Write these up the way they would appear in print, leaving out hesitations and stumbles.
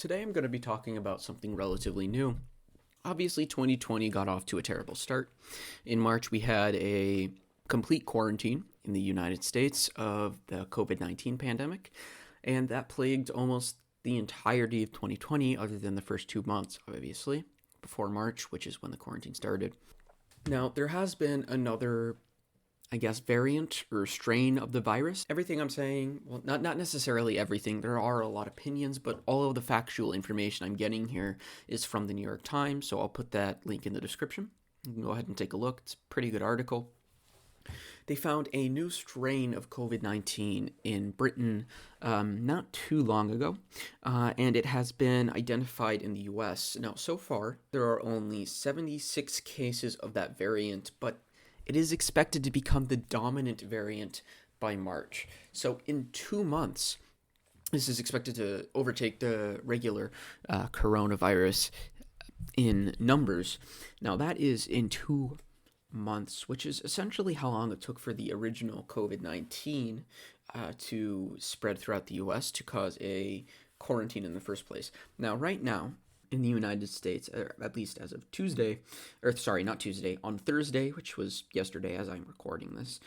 Today I'm going to be talking about something relatively new. Obviously, 2020 got off to a terrible start. In March, we had a complete quarantine in the United States of the COVID-19 pandemic, and that plagued almost the entirety of 2020, other than the first 2 months, obviously, before March, which is when the quarantine started. Now, there has been another variant or strain of the virus. Everything I'm saying, well, not necessarily everything. There are a lot of opinions, but all of the factual information I'm getting here is from the New York Times, so I'll put that link in the description. You can go ahead and take a look. It's a pretty good article. They found a new strain of COVID-19 in Britain not too long ago, and it has been identified in the US. Now, so far, there are only 76 cases of that variant, but it is expected to become the dominant variant by March. So in 2 months, this is expected to overtake the regular coronavirus in numbers. Now that is in 2 months, which is essentially how long it took for the original COVID-19 to spread throughout the US to cause a quarantine in the first place. Now, right now, in the United States, or at least as of on Thursday, which was yesterday as I'm recording this,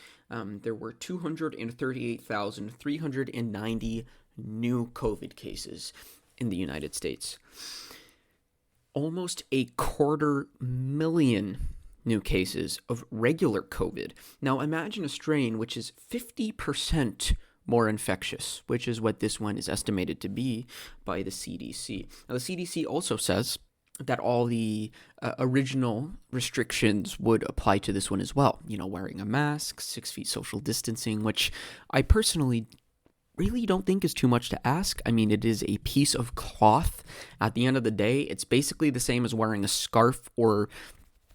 there were 238,390 new COVID cases in the United States. Almost 250,000 new cases of regular COVID. Now imagine a strain which is 50% more infectious, which is what this one is estimated to be by the CDC. Now, the CDC also says that all the original restrictions would apply to this one as well. You know, wearing a mask, 6 feet social distancing, which I personally really don't think is too much to ask. I mean, it is a piece of cloth. At the end of the day, it's basically the same as wearing a scarf or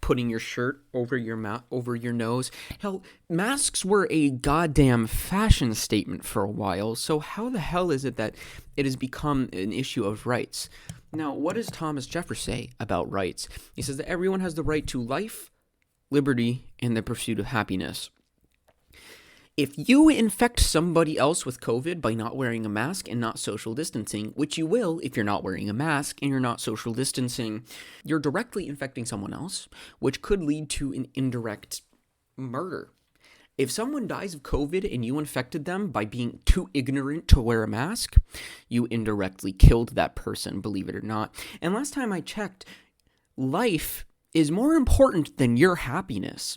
putting your shirt over your mouth, over your nose. Hell, masks were a goddamn fashion statement for a while, so how the hell is it that it has become an issue of rights? Now, what does Thomas Jefferson say about rights? He says that everyone has the right to life, liberty, and the pursuit of happiness. If you infect somebody else with COVID by not wearing a mask and not social distancing, which you will if you're not wearing a mask and you're not social distancing, you're directly infecting someone else, which could lead to an indirect murder. If someone dies of COVID and you infected them by being too ignorant to wear a mask, you indirectly killed that person, believe it or not. And last time I checked, life is more important than your happiness.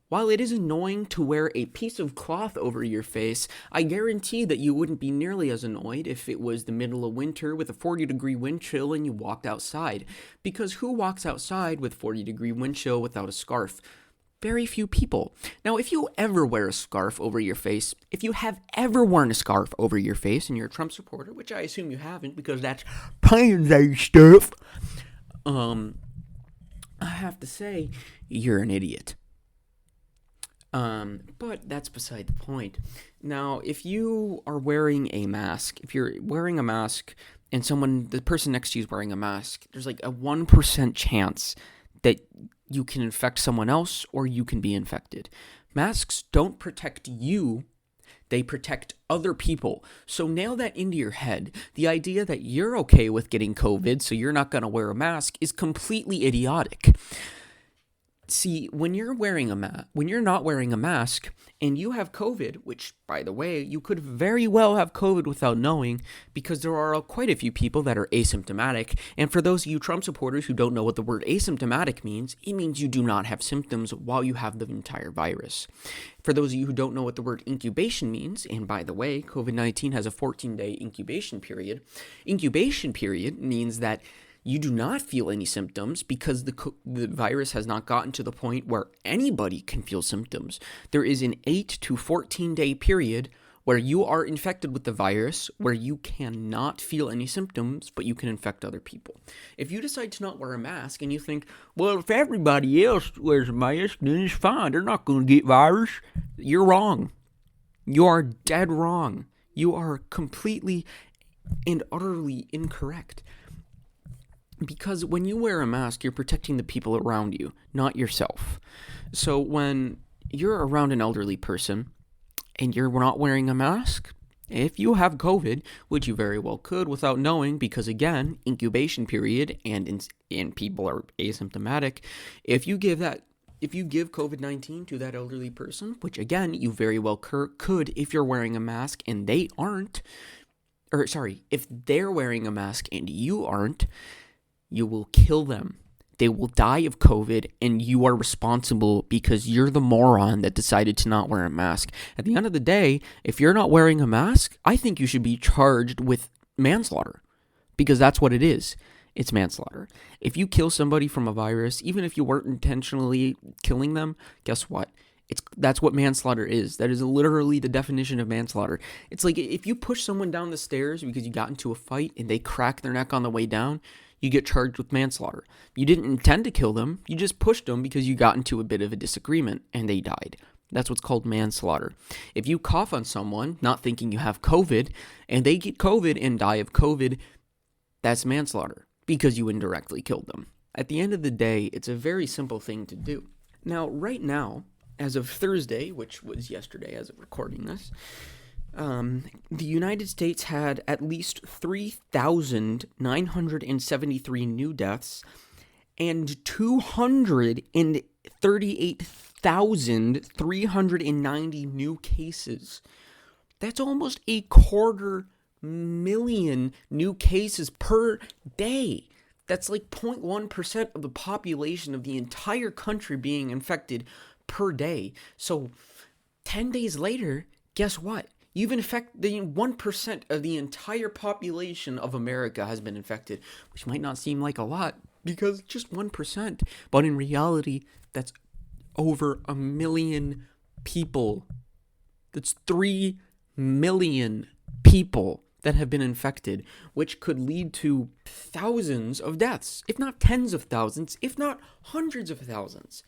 While it is annoying to wear a piece of cloth over your face, I guarantee that you wouldn't be nearly as annoyed if it was the middle of winter with a 40-degree wind chill and you walked outside. Because who walks outside with 40-degree wind chill without a scarf? Very few people. Now, if you ever wear a scarf over your face, if you have ever worn a scarf over your face and you're a Trump supporter, which I assume you haven't because that's pansy stuff, I have to say, you're an idiot. But that's beside the point. Now, if you are wearing a mask, if you're wearing a mask and the person next to you is wearing a mask, there's like a 1% chance that you can infect someone else or you can be infected. Masks don't protect you, they protect other people. So nail that into your head. The idea that you're okay with getting COVID, so you're not going to wear a mask, is completely idiotic. See, when you're not wearing a mask and you have COVID, which, by the way, you could very well have COVID without knowing, because there are quite a few people that are asymptomatic. And for those of you Trump supporters who don't know what the word asymptomatic means, it means you do not have symptoms while you have the entire virus. For those of you who don't know what the word incubation means, and by the way, COVID-19 has a 14-day incubation period. Incubation period means that you do not feel any symptoms because the virus has not gotten to the point where anybody can feel symptoms. There is an 8 to 14-day period where you are infected with the virus, where you cannot feel any symptoms, but you can infect other people. If you decide to not wear a mask and you think, well, if everybody else wears a mask, then it's fine. They're not going to get virus. You're wrong. You are dead wrong. You are completely and utterly incorrect. Because when you wear a mask, you're protecting the people around you, not yourself. So when you're around an elderly person and you're not wearing a mask, If you have COVID, which you very well could without knowing, because again, incubation period and people are asymptomatic, if you give COVID-19 to that elderly person, which again, you very well could if you're wearing a mask and they aren't, if they're wearing a mask and you aren't, you will kill them. They will die of COVID, and you are responsible because you're the moron that decided to not wear a mask. At the end of the day, if you're not wearing a mask, I think you should be charged with manslaughter, because that's what it is. It's manslaughter. If you kill somebody from a virus, even if you weren't intentionally killing them, guess what? That's what manslaughter is. That is literally the definition of manslaughter. It's like if you push someone down the stairs because you got into a fight and they crack their neck on the way down, you get charged with manslaughter. You didn't intend to kill them. You just pushed them because you got into a bit of a disagreement and they died. That's what's called manslaughter. If you cough on someone, not thinking you have COVID, and they get COVID and die of COVID, that's manslaughter because you indirectly killed them. At the end of the day, it's a very simple thing to do. Now, right now, as of Thursday, which was yesterday as of recording this, the United States had at least 3,973 new deaths and 238,390 new cases. That's almost 250,000 new cases per day. That's like 0.1% of the population of the entire country being infected per day. So 10 days later, guess what? You've infected 1% of the entire population of America has been infected, which might not seem like a lot because just 1%. But in reality, that's over 1 million people. That's 3 million people that have been infected, which could lead to thousands of deaths, if not tens of thousands, if not hundreds of thousands.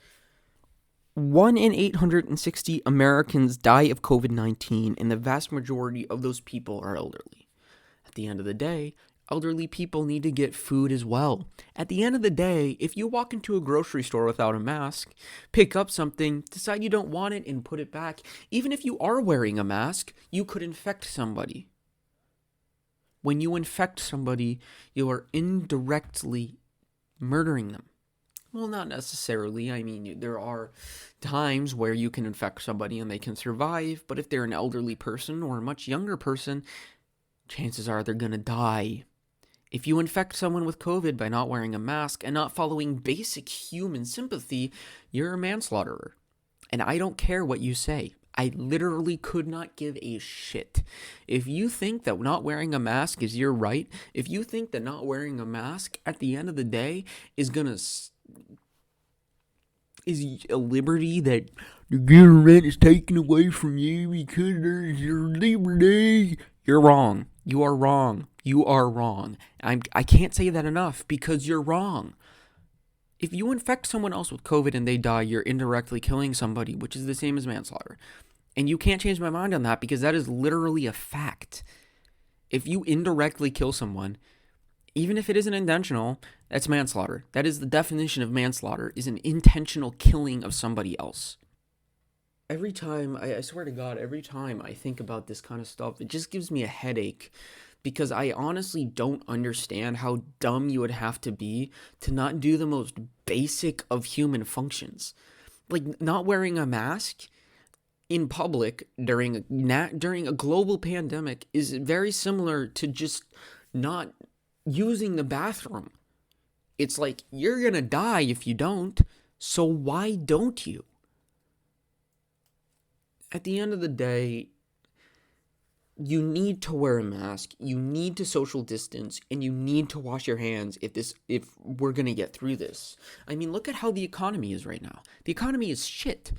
1 in 860 Americans die of COVID-19, and the vast majority of those people are elderly. At the end of the day, elderly people need to get food as well. At the end of the day, if you walk into a grocery store without a mask, pick up something, decide you don't want it, and put it back, even if you are wearing a mask, you could infect somebody. When you infect somebody, you are indirectly murdering them. Well, not necessarily. I mean, there are times where you can infect somebody and they can survive, but if they're an elderly person or a much younger person, chances are they're going to die. If you infect someone with COVID by not wearing a mask and not following basic human sympathy, you're a manslaughterer. And I don't care what you say. I literally could not give a shit. If you think that not wearing a mask is your right, if you think that not wearing a mask at the end of the day is a liberty that the government is taking away from you because there's your liberty, you're wrong. You are wrong. You are wrong. I can't say that enough because you're wrong. If you infect someone else with COVID and they die, you're indirectly killing somebody, which is the same as manslaughter. And you can't change my mind on that because that is literally a fact. If you indirectly kill someone, even if it isn't intentional, that's manslaughter. That is the definition of manslaughter, is an intentional killing of somebody else. Every time, I swear to God, every time I think about this kind of stuff, it just gives me a headache because I honestly don't understand how dumb you would have to be to not do the most basic of human functions. Like not wearing a mask in public during a global pandemic is very similar to just not using the bathroom. It's like, you're gonna die if you don't, so why don't you? At the end of the day, you need to wear a mask, you need to social distance, and you need to wash your hands if we're gonna get through this. I mean, look at how the economy is right now. The economy is shit.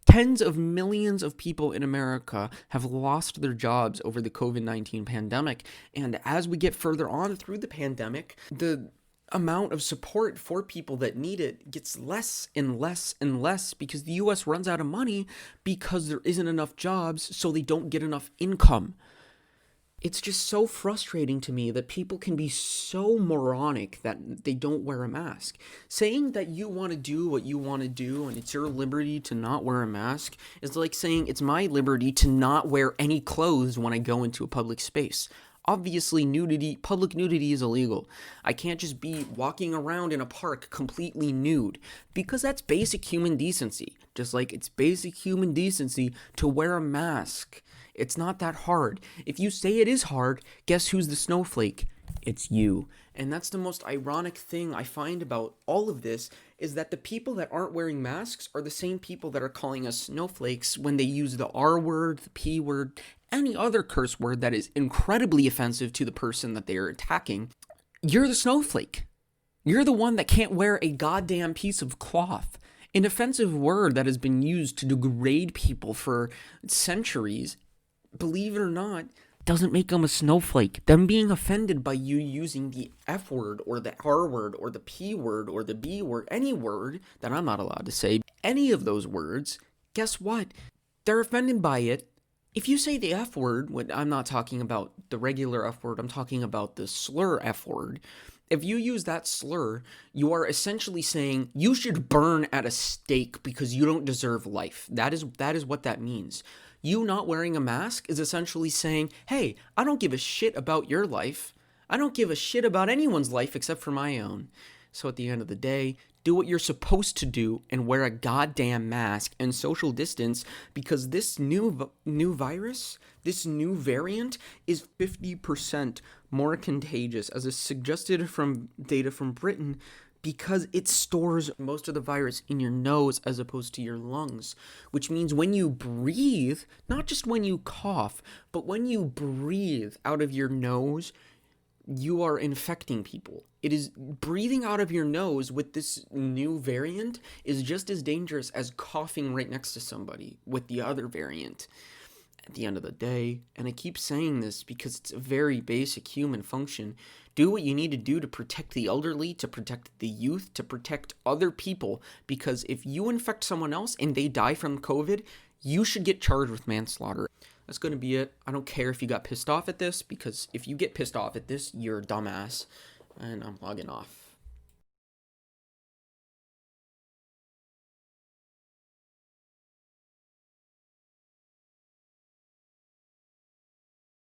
Tens of millions of people in America have lost their jobs over the COVID-19 pandemic. And as we get further on through the pandemic, the amount of support for people that need it gets less and less and less because the U.S. runs out of money because there isn't enough jobs, so they don't get enough income. It's just so frustrating to me that people can be so moronic that they don't wear a mask. Saying that you want to do what you want to do and it's your liberty to not wear a mask is like saying it's my liberty to not wear any clothes when I go into a public space. Obviously, public nudity is illegal. I can't just be walking around in a park completely nude because that's basic human decency. Just like it's basic human decency to wear a mask. It's not that hard. If you say it is hard, guess who's the snowflake? It's you. And that's the most ironic thing I find about all of this is that the people that aren't wearing masks are the same people that are calling us snowflakes when they use the R word, the P word, any other curse word that is incredibly offensive to the person that they are attacking. You're the snowflake. You're the one that can't wear a goddamn piece of cloth. An offensive word that has been used to degrade people for centuries, believe it or not, doesn't make them a snowflake. Them being offended by you using the F word or the R word or the P word or the B word, any word that I'm not allowed to say, any of those words, guess what? They're offended by it. If you say the F word, I'm not talking about the regular F word, I'm talking about the slur F word. If you use that slur, you are essentially saying you should burn at a stake because you don't deserve life. That is what that means. You not wearing a mask is essentially saying, hey, I don't give a shit about your life. I don't give a shit about anyone's life except for my own. So at the end of the day, do what you're supposed to do and wear a goddamn mask and social distance because this new virus, this new variant is 50% more contagious as is suggested from data from Britain because it stores most of the virus in your nose as opposed to your lungs, which means when you breathe, not just when you cough, but when you breathe out of your nose, you are infecting people. It is breathing out of your nose with this new variant is just as dangerous as coughing right next to somebody with the other variant. At the end of the day, and I keep saying this because it's a very basic human function, do what you need to do to protect the elderly, to protect the youth, to protect other people, because if you infect someone else and they die from COVID, you should get charged with manslaughter. That's going to be it. I don't care if you got pissed off at this, because if you get pissed off at this, you're a dumbass, and I'm logging off.